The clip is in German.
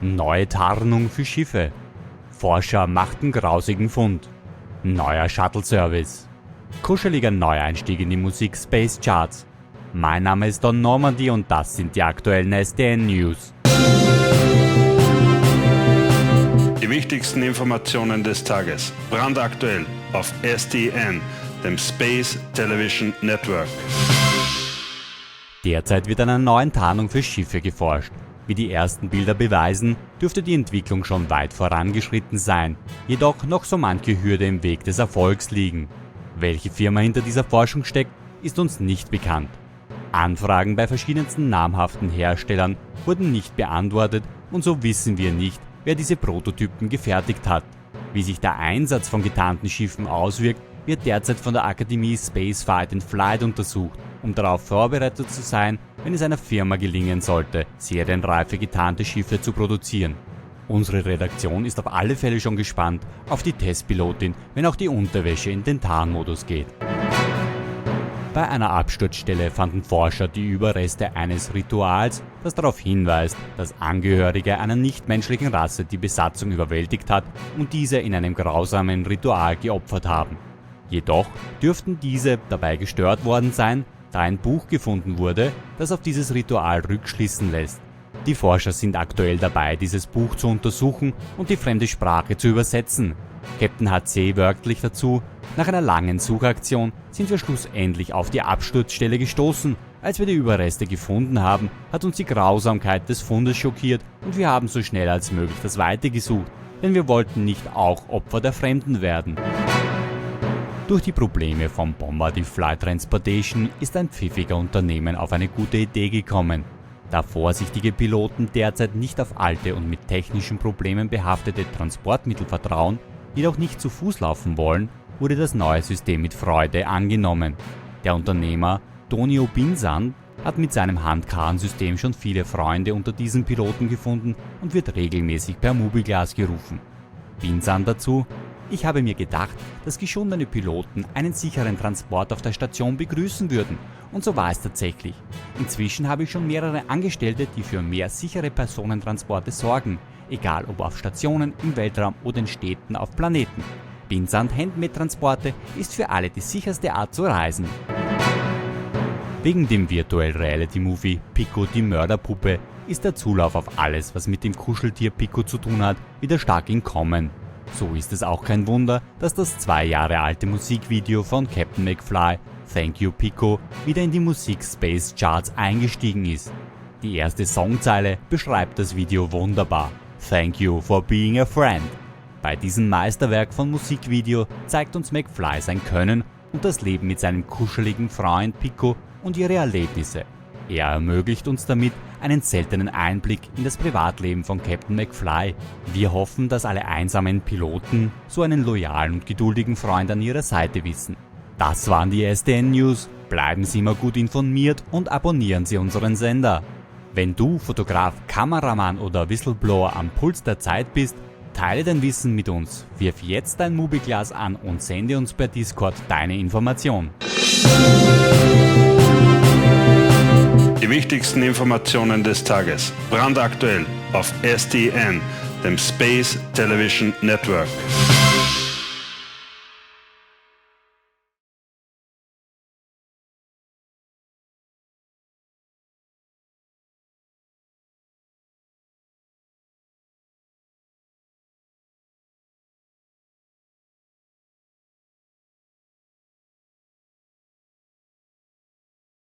Neue Tarnung für Schiffe. Forscher machten grausigen Fund. Neuer Shuttle-Service. Kuscheliger Neueinstieg in die Musik-Space-Charts. Mein Name ist Don Normandy und das sind die aktuellen SDN-News. Die wichtigsten Informationen des Tages. Brandaktuell auf SDN, dem Space Television Network. Derzeit wird an einer neuen Tarnung für Schiffe geforscht. Wie die ersten Bilder beweisen, dürfte die Entwicklung schon weit vorangeschritten sein, jedoch noch so manche Hürde im Weg des Erfolgs liegen. Welche Firma hinter dieser Forschung steckt, ist uns nicht bekannt. Anfragen bei verschiedensten namhaften Herstellern wurden nicht beantwortet und so wissen wir nicht, wer diese Prototypen gefertigt hat. Wie sich der Einsatz von getarnten Schiffen auswirkt, wird derzeit von der Akademie Space Fight and Flight untersucht, um darauf vorbereitet zu sein, wenn es einer Firma gelingen sollte, serienreife getarnte Schiffe zu produzieren. Unsere Redaktion ist auf alle Fälle schon gespannt auf die Testpilotin, wenn auch die Unterwäsche in den Tarnmodus geht. Bei einer Absturzstelle fanden Forscher die Überreste eines Rituals, das darauf hinweist, dass Angehörige einer nichtmenschlichen Rasse die Besatzung überwältigt hat und diese in einem grausamen Ritual geopfert haben. Jedoch dürften diese dabei gestört worden sein, da ein Buch gefunden wurde, das auf dieses Ritual rückschließen lässt. Die Forscher sind aktuell dabei, dieses Buch zu untersuchen und die fremde Sprache zu übersetzen. Captain HC wörtlich dazu: Nach einer langen Suchaktion sind wir schlussendlich auf die Absturzstelle gestoßen. Als wir die Überreste gefunden haben, hat uns die Grausamkeit des Fundes schockiert und wir haben so schnell als möglich das Weite gesucht, denn wir wollten nicht auch Opfer der Fremden werden. Durch die Probleme von Bombardier Flight Transportation ist ein pfiffiger Unternehmen auf eine gute Idee gekommen. Da vorsichtige Piloten derzeit nicht auf alte und mit technischen Problemen behaftete Transportmittel vertrauen, jedoch nicht zu Fuß laufen wollen, wurde das neue System mit Freude angenommen. Der Unternehmer Tonio Binsan hat mit seinem Handkarrensystem schon viele Freunde unter diesen Piloten gefunden und wird regelmäßig per Mobilglas gerufen. Binsan dazu: Ich habe mir gedacht, dass geschundene Piloten einen sicheren Transport auf der Station begrüßen würden. Und so war es tatsächlich. Inzwischen habe ich schon mehrere Angestellte, die für mehr sichere Personentransporte sorgen, egal ob auf Stationen, im Weltraum oder in Städten auf Planeten. Binsan Handmade-Transporte ist für alle die sicherste Art zu reisen. Wegen dem Virtual Reality Movie Pico die Mörderpuppe ist der Zulauf auf alles, was mit dem Kuscheltier Pico zu tun hat, wieder stark im Kommen. So ist es auch kein Wunder, dass das 2 Jahre alte Musikvideo von Captain McFly, Thank You Pico, wieder in die Musik-Space-Charts eingestiegen ist. Die erste Songzeile beschreibt das Video wunderbar: Thank you for being a friend. Bei diesem Meisterwerk von Musikvideo zeigt uns McFly sein Können und das Leben mit seinem kuscheligen Freund Pico und ihre Erlebnisse. Er ermöglicht uns damit einen seltenen Einblick in das Privatleben von Captain McFly. Wir hoffen, dass alle einsamen Piloten so einen loyalen und geduldigen Freund an ihrer Seite wissen. Das waren die SDN News. Bleiben Sie immer gut informiert und abonnieren Sie unseren Sender. Wenn du Fotograf, Kameramann oder Whistleblower am Puls der Zeit bist, teile dein Wissen mit uns. Wirf jetzt dein Mobilglas an und sende uns per Discord deine Information. Die wichtigsten Informationen des Tages. Brandaktuell auf SDN, dem Space Television Network.